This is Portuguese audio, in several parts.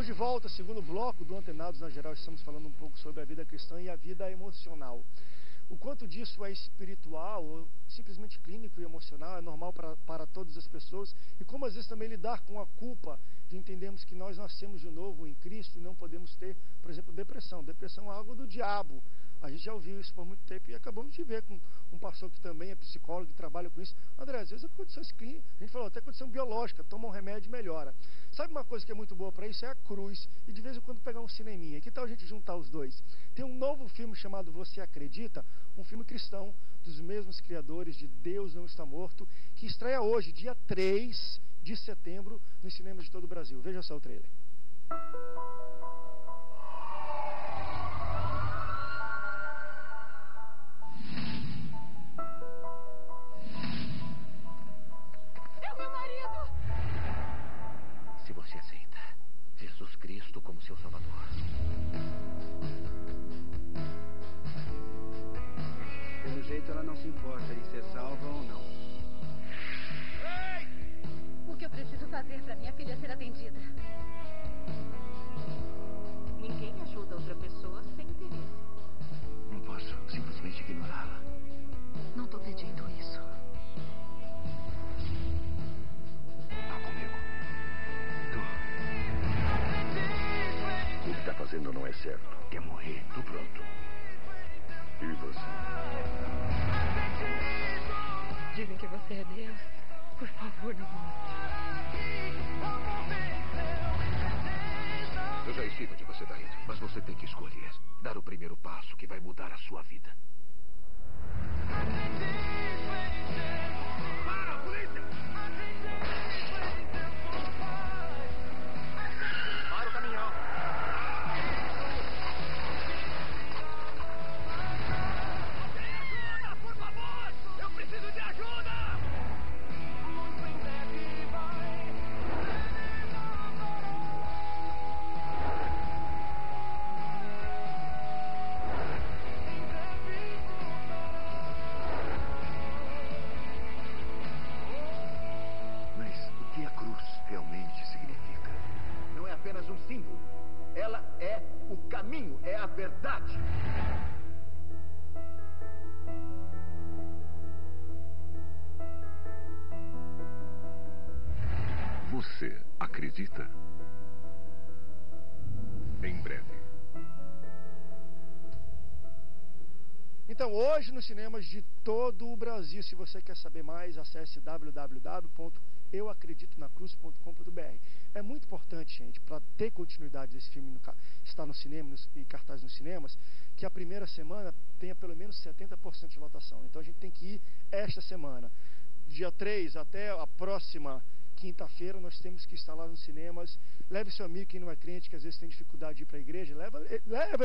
Estamos de volta, segundo bloco do Antenados na Geral. Estamos falando um pouco sobre a vida cristã e a vida emocional. O quanto disso é espiritual, ou simplesmente clínico e emocional, é normal para todas as pessoas. E como às vezes também lidar com a culpa de entendermos que nós nascemos de novo em Cristo e não podemos ter, por exemplo, depressão. Depressão é algo do diabo. A gente já ouviu isso por muito tempo e acabamos de ver com um pastor que também é psicólogo e trabalha com isso. André, às vezes é condições clínicas, a gente falou até condição biológica, toma um remédio e melhora. Sabe uma coisa que é muito boa para isso? É a cruz. E de vez em quando pegar um cineminha. Que tal a gente juntar os dois? Tem um novo filme chamado Você Acredita? Um filme cristão dos mesmos criadores de Deus Não Está Morto, que estreia hoje, dia 3 de setembro, nos cinemas de todo o Brasil. Veja só o trailer. Se você aceita Jesus Cristo como seu Salvador, pelo jeito ela não se importa em ser salva ou não. Ei! O que eu preciso fazer para minha filha ser atendida? Ninguém ajuda outra pessoa sem interesse. não posso simplesmente ignorá-la. Não tô pedindo isso. Tá comigo. O que está fazendo não é certo. Quer morrer? Tô pronto. E você? Dizem que você é Deus. Por favor, não mostre. Eu já estive onde você está indo, mas você tem que escolher. Dar o primeiro passo que vai mudar a sua vida. Para, polícia! Para o caminhão! Ajuda, por favor! Eu preciso de ajuda! Mas o que a cruz realmente significa? Não é apenas um símbolo. Ela é o caminho, é a verdade. Você acredita? Em breve. Então, hoje nos cinemas de todo o Brasil, se você quer saber mais, acesse www.euacreditonacruz.com.br. É muito importante, gente, para ter continuidade desse filme estar no cinema e cartaz nos cinemas, que a primeira semana tenha pelo menos 70% de lotação. Então a gente tem que ir esta semana. Dia 3 até a próxima quinta-feira nós temos que estar lá nos cinemas. Leve seu amigo que não é crente, que às vezes tem dificuldade de ir para a igreja, leva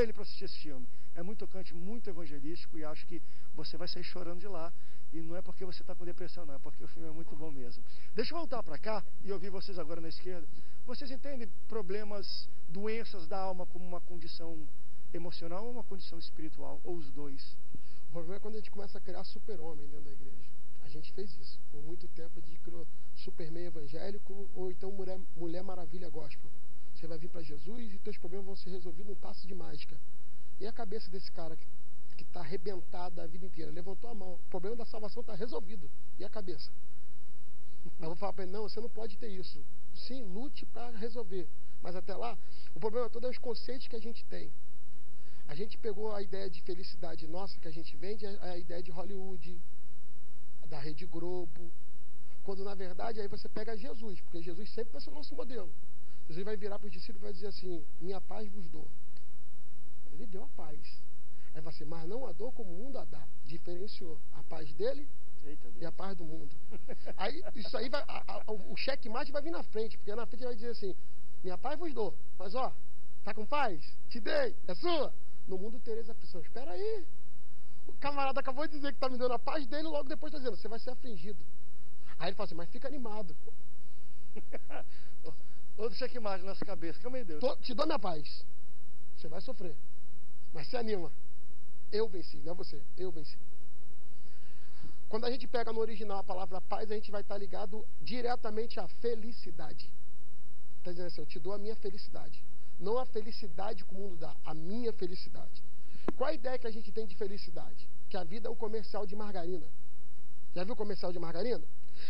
ele para assistir esse filme. É muito tocante, muito evangelístico e acho que você vai sair chorando de lá. E não é porque você está com depressão, não, é porque o filme é muito bom mesmo. Deixa eu voltar para cá e ouvir vocês agora na esquerda. Vocês entendem problemas, doenças da alma como uma condição emocional ou uma condição espiritual? Ou os dois? O problema é quando a gente começa a criar super-homem dentro da igreja. A gente fez isso. Por muito tempo a gente criou Superman evangélico ou então Mulher Maravilha gospel. Você vai vir para Jesus e teus problemas vão ser resolvidos num passo de mágica. E a cabeça desse cara que está arrebentada a vida inteira, levantou a mão, o problema da salvação está resolvido. E a cabeça? Eu vou falar para ele, não, você não pode ter isso. Sim, lute para resolver. Mas até lá, o problema todo é os conceitos que a gente tem. A gente pegou a ideia de felicidade nossa que a gente vende, a ideia de Hollywood, da Rede Globo, quando na verdade aí você pega Jesus, porque Jesus sempre vai ser o nosso modelo. Jesus vai virar para os discípulos e vai dizer assim, minha paz vos dou. Ele deu a paz. Aí vai ser, mas não a dor como o mundo a dá. Diferenciou a paz dele e a paz do mundo. Aí isso aí vai, o checkmate vai vir na frente, porque na frente vai dizer assim, minha paz vos dou, mas ó, tá com paz? Te dei, é sua? No mundo tereis aflição. Espera aí. O camarada acabou de dizer que está me dando a paz dele, logo depois está dizendo, você vai ser afligido. Aí ele fala assim, mas fica animado. Outro checkmate na nossa cabeça, calma aí, Deus. Te dou minha paz. Você vai sofrer. Mas se anima. Eu venci, não é você. Eu venci. Quando a gente pega no original a palavra paz, a gente vai estar ligado diretamente à felicidade. está dizendo assim, eu te dou a minha felicidade. Não a felicidade que o mundo dá, a minha felicidade. Qual a ideia que a gente tem de felicidade? Que a vida é um comercial de margarina. Já viu o comercial de margarina?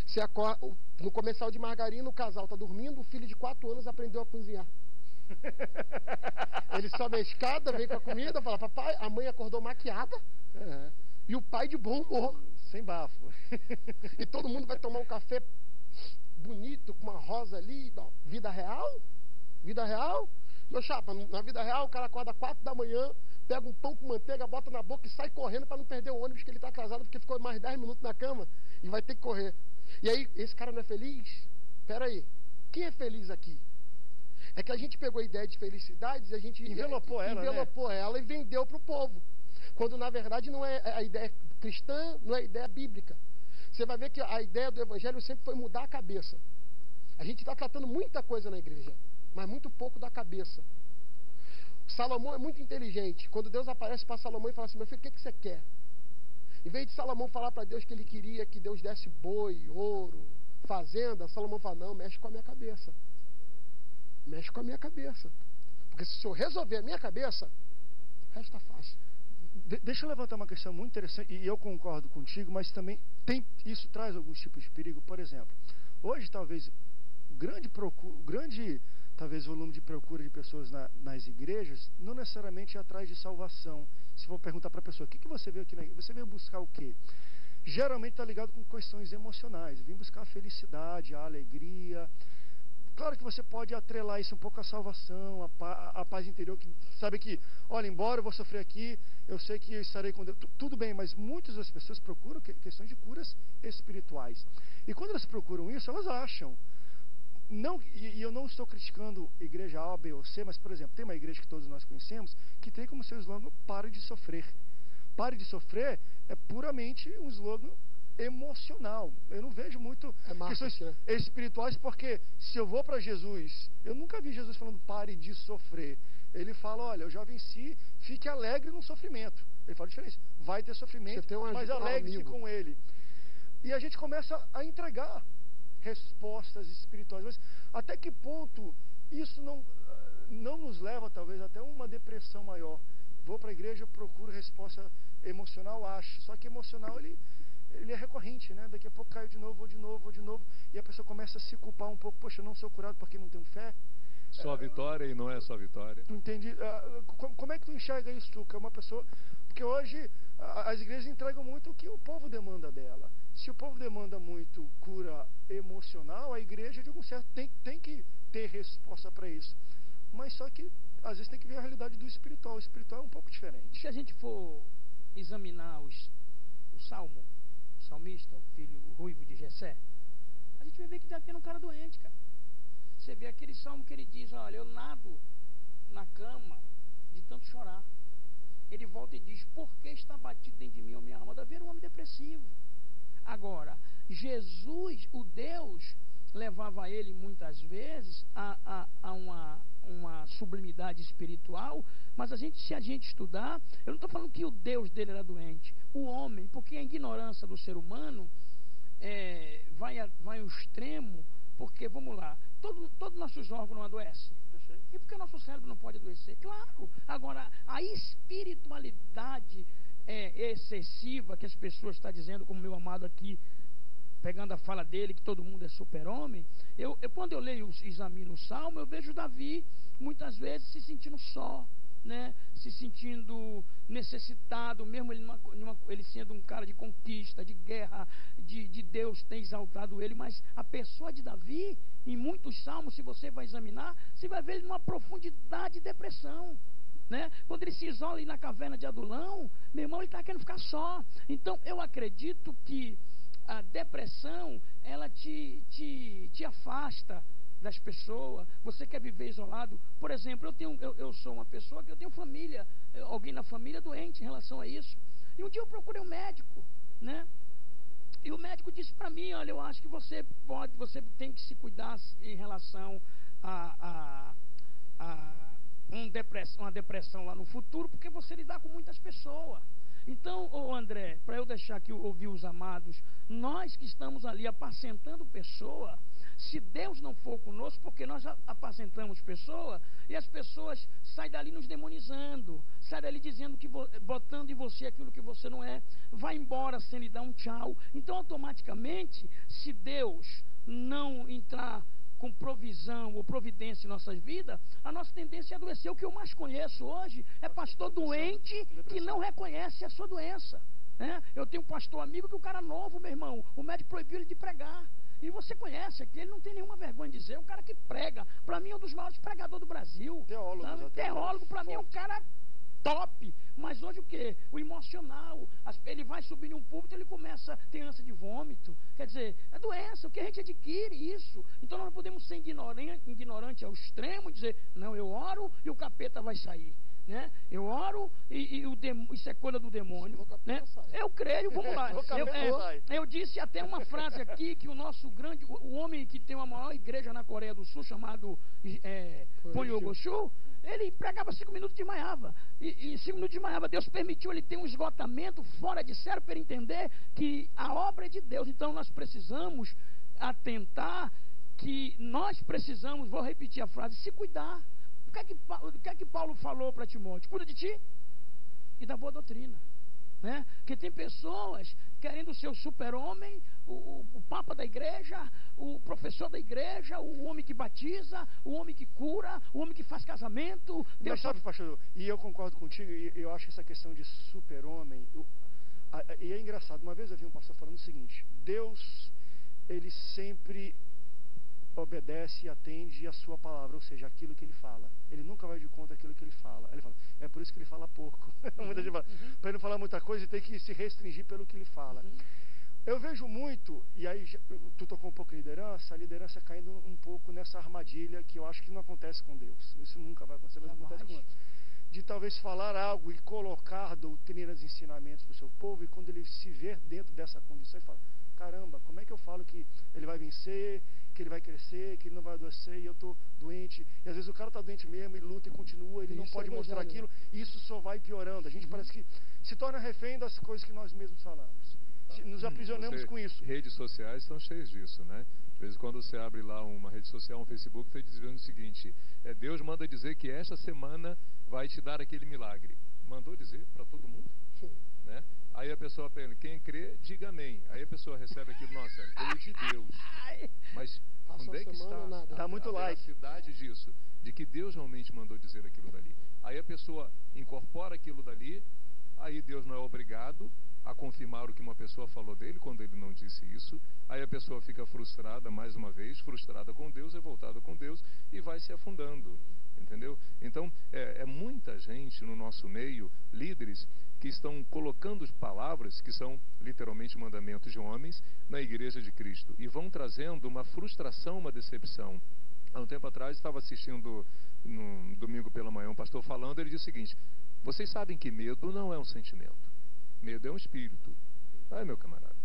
Você acorda, no comercial de margarina, o casal está dormindo, o filho de 4 anos aprendeu a cozinhar. Ele sobe a escada, vem com a comida, fala, papai, a mãe acordou maquiada, e o pai de bom humor. Sem bafo. E todo mundo vai tomar um café bonito, com uma rosa ali. Vida real? Vida real? Meu chapa, na vida real, o cara acorda 4 da manhã, pega um pão com manteiga, bota na boca e sai correndo para não perder o ônibus que ele está atrasado, porque ficou mais 10 minutos na cama e vai ter que correr. E aí, esse cara não é feliz? Pera aí, quem é feliz aqui? É que a gente pegou a ideia de felicidade e a gente envelopou ela e vendeu para o povo. Quando, na verdade, não é a ideia cristã, não é a ideia bíblica. Você vai ver que a ideia do evangelho sempre foi mudar a cabeça. A gente está tratando muita coisa na igreja, mas muito pouco da cabeça. Salomão é muito inteligente. Quando Deus aparece para Salomão e fala assim, meu filho, o que você quer? Em vez de Salomão falar para Deus que ele queria que Deus desse boi, ouro, fazenda, Salomão fala, não, mexe com a minha cabeça. Mexe com a minha cabeça. Porque se eu resolver a minha cabeça, o resto está fácil. Deixa eu levantar uma questão muito interessante, e eu concordo contigo, mas também isso traz alguns tipos de perigo. Por exemplo, hoje talvez o grande talvez volume de procura de pessoas nas igrejas não necessariamente é atrás de salvação. Se for perguntar para a pessoa, o que você veio aqui na igreja? Você veio buscar o quê? Geralmente está ligado com questões emocionais. Eu vim buscar a felicidade, a alegria. Claro que você pode atrelar isso um pouco à salvação, à paz interior, que sabe que, olha, embora eu vou sofrer aqui, eu sei que eu estarei com Deus. Tudo bem, mas muitas das pessoas procuram questões de curas espirituais. E quando elas procuram isso, elas acham. E eu não estou criticando igreja A, B ou C, mas, por exemplo, tem uma igreja que todos nós conhecemos, que tem como seu slogan, pare de sofrer. Pare de sofrer é puramente um slogan emocional. Eu não vejo muito questões espirituais, porque se eu vou para Jesus, eu nunca vi Jesus falando pare de sofrer. Ele fala, olha, eu já venci, fique alegre no sofrimento. Ele fala a diferença, vai ter sofrimento, mas alegre-se com ele. E a gente começa a entregar respostas espirituais. Mas até que ponto isso não nos leva, talvez, até uma depressão maior? Vou para a igreja, procuro resposta emocional, acho. Só que emocional, ele é recorrente, né? Daqui a pouco caio de novo, vou de novo. E a pessoa começa a se culpar um pouco. Poxa, eu não sou curado porque não tenho fé. Só vitória e não é só vitória. Entendi. Como é que tu enxerga isso, Tuca? Uma pessoa... Porque hoje as igrejas entregam muito o que o povo demanda dela. Se o povo demanda muito cura emocional, a igreja, de algum certo, tem que ter resposta para isso. Mas só que, às vezes, tem que ver a realidade do espiritual. O espiritual é um pouco diferente. Se a gente for examinar o Salmo, o salmista, o filho o ruivo de Jessé, a gente vai ver que está tendo um cara doente, cara. Você vê aquele salmo que ele diz, olha, eu nado na cama de tanto chorar. Ele volta e diz, por que está batido dentro de mim, ó minha alma? Deve haver um homem depressivo. Agora, Jesus, o Deus, levava ele muitas vezes a uma sublimidade espiritual, mas se a gente estudar, eu não estou falando que o Deus dele era doente, o homem, porque a ignorância do ser humano vai ao extremo, porque, vamos lá, todos nossos órgãos não adoecem. E por que o nosso cérebro não pode adoecer? Claro. Agora, a espiritualidade excessiva que as pessoas estão dizendo, como meu amado aqui, pegando a fala dele, que todo mundo é super-homem, quando eu leio e examino o Salmo, eu vejo Davi, muitas vezes, se sentindo só, né? Se sentindo necessitado, mesmo ele sendo um cara de conquista, de guerra, de Deus ter exaltado ele, mas a pessoa de Davi, em muitos salmos, se você vai examinar, você vai ver ele numa profundidade de depressão, né? Quando ele se isola ali na caverna de Adulão, meu irmão, ele está querendo ficar só. Então eu acredito que a depressão, ela te afasta das pessoas. Você quer viver isolado? Por exemplo, eu sou uma pessoa que eu tenho família, alguém na família doente em relação a isso. E um dia eu procurei um médico, né? E o médico disse para mim, olha, eu acho que você tem que se cuidar em relação a uma depressão lá no futuro, porque você lidar com muitas pessoas. Então, André, para eu deixar aqui ouvir os amados, nós que estamos ali apacentando pessoa, se Deus não for conosco, porque nós apacentamos pessoas e as pessoas saem dali nos demonizando, saem dali dizendo que botando em você aquilo que você não é, vai embora sem lhe dar um tchau. Então, automaticamente, se Deus não entrar com provisão ou providência em nossas vidas, a nossa tendência é adoecer. O que eu mais conheço hoje é pastor doente que não reconhece a sua doença. Eu tenho um pastor amigo que o cara novo, meu irmão, o médico proibiu ele de pregar. E você conhece aqui, ele não tem nenhuma vergonha de dizer, o cara que prega, para mim é um dos maiores pregadores do Brasil. Teólogo, para mim é um cara top. Mas hoje o que? O emocional. Ele vai subir em um púlpito, ele começa a ter ânsia de vômito. Quer dizer, é doença, o que a gente adquire isso. Então nós não podemos ser ignorante ao extremo, dizer, não, eu oro e o capeta vai sair. Eu oro e isso é coisa do demônio. Eu creio, vamos lá. Eu disse até uma frase aqui que o nosso grande, o homem que tem a maior igreja na Coreia do Sul, chamado Ponhyogoshu, ele pregava 5 minutos e desmaiava. E 5 minutos desmaiava. Deus permitiu ele ter um esgotamento fora de sério para ele entender que a obra é de Deus. Então nós precisamos atentar que nós precisamos, vou repetir a frase, se cuidar. O que é que Paulo falou para Timóteo? Cuida de ti e da boa doutrina. Porque tem pessoas querendo ser o super-homem, o papa da igreja, o professor da igreja, o homem que batiza, o homem que cura, o homem que faz casamento. Mas sabe, pastor, e eu concordo contigo, e eu acho essa questão de super-homem, e é engraçado, uma vez eu vi um pastor falando o seguinte: Deus, ele sempre obedece e atende a sua palavra, ou seja, aquilo que ele fala. Ele nunca vai de conta aquilo que ele fala. Ele fala, é por isso que ele fala pouco. Muita gente fala, para ele não falar muita coisa, ele tem que se restringir pelo que ele fala. Eu vejo muito, e aí tu tocou um pouco de liderança, a liderança caindo um pouco nessa armadilha que eu acho que não acontece com Deus. Isso nunca vai acontecer, mas acontece com Deus. De talvez falar algo e colocar doutrinas e ensinamentos para o seu povo, e quando ele se ver dentro dessa condição, ele fala, caramba, como é que eu falo que ele vai vencer, que ele vai crescer, que ele não vai adoecer, e eu estou doente? E às vezes o cara está doente mesmo, e luta e continua, ele não pode mostrar aquilo, e isso só vai piorando. A gente parece que se torna refém das coisas que nós mesmos falamos. Nos aprisionamos com isso. Redes sociais estão cheias disso, né? De vez em quando você abre lá uma rede social, um Facebook, está dizendo o seguinte, Deus manda dizer que esta semana vai te dar aquele milagre. Mandou dizer para todo mundo? Sim. Né? Aí a pessoa pergunta, quem crê, diga amém. Aí a pessoa recebe aquilo, nossa, veio de Deus. Mas onde é que está a veracidade disso? De que Deus realmente mandou dizer aquilo dali. Aí a pessoa incorpora aquilo dali, aí Deus não é obrigado a confirmar o que uma pessoa falou dele quando ele não disse isso. Aí a pessoa fica frustrada mais uma vez, frustrada com Deus, revoltada com Deus, e vai se afundando. Entendeu? Então, é muita gente no nosso meio, líderes, que estão colocando palavras que são literalmente mandamentos de homens na igreja de Cristo e vão trazendo uma frustração, uma decepção. Há um tempo atrás estava assistindo no domingo pela manhã um pastor falando, ele disse o seguinte: vocês sabem que medo não é um sentimento, medo é um espírito. Ai, meu camarada.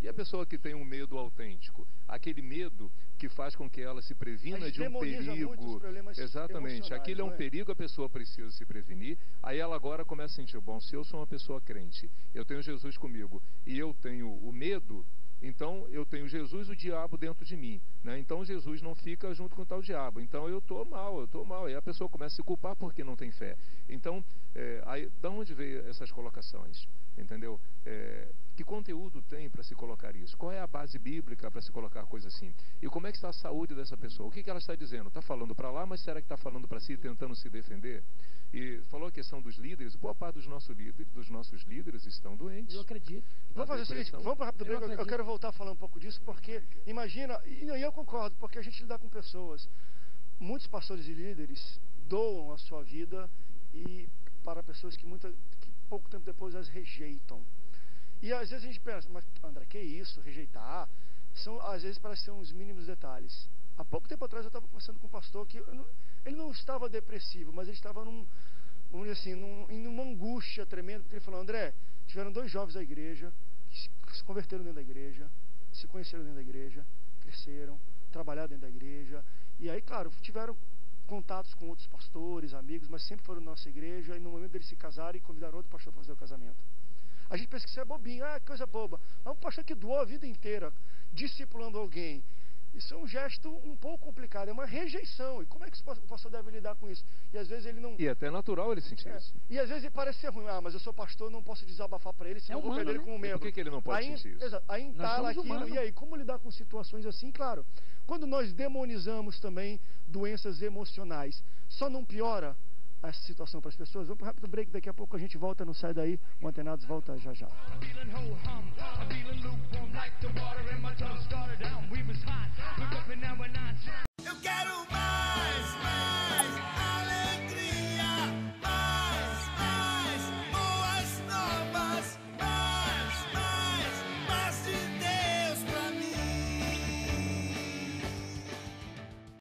E a pessoa que tem um medo autêntico, aquele medo que faz com que ela se previna de um perigo. Exatamente, aquilo é um perigo, a pessoa precisa se prevenir. Aí ela agora começa a sentir, bom, se eu sou uma pessoa crente, eu tenho Jesus comigo e eu tenho o medo, então eu tenho Jesus e o diabo dentro de mim, né? Então Jesus não fica junto com o tal diabo, então eu estou mal. E a pessoa começa a se culpar porque não tem fé. Então, aí, de onde veio essas colocações? Entendeu? Que conteúdo tem para se colocar isso? Qual é a base bíblica para se colocar coisa assim? E como é que está a saúde dessa pessoa? O que ela está dizendo? Está falando para lá, mas será que está falando para si, tentando se defender? E falou a questão dos líderes, boa parte dos nossos líderes estão doentes. Eu acredito. Vamos fazer o seguinte, vamos para rápido break. Eu quero voltar a falar um pouco disso, porque imagina, e eu concordo, porque a gente lida com pessoas, muitos pastores e líderes doam a sua vida e para pessoas que pouco tempo depois as rejeitam. E às vezes a gente pensa, mas André, que isso, rejeitar? Às vezes parece ser uns mínimos detalhes. Há pouco tempo atrás eu estava conversando com um pastor que ele não estava depressivo, mas ele estava numa angústia tremenda, porque ele falou, André, tiveram 2 jovens da igreja, que se converteram dentro da igreja, se conheceram dentro da igreja, cresceram, trabalharam dentro da igreja, e aí, claro, tiveram contatos com outros pastores, amigos, mas sempre foram na nossa igreja, e no momento deles se casarem, convidaram outro pastor para fazer o casamento. A gente pensa que isso é bobinho, que coisa boba. Mas um pastor que doou a vida inteira, discipulando alguém, Isso é um gesto um pouco complicado, é uma rejeição. E como é que o pastor deve lidar com isso? E às vezes ele não... E é até natural ele sentir isso. E às vezes parece ser ruim. Mas eu sou pastor, não posso desabafar para ele, senão eu vou perder ele como membro. Por que ele não pode sentir isso? Exato. Aí entala aquilo. E aí, como lidar com situações assim? Claro, quando nós demonizamos também doenças emocionais, só não piora essa situação para as pessoas? Vamos para um rápido break, daqui a pouco a gente volta, não sai daí, o Antenados volta já já. Eu quero mais.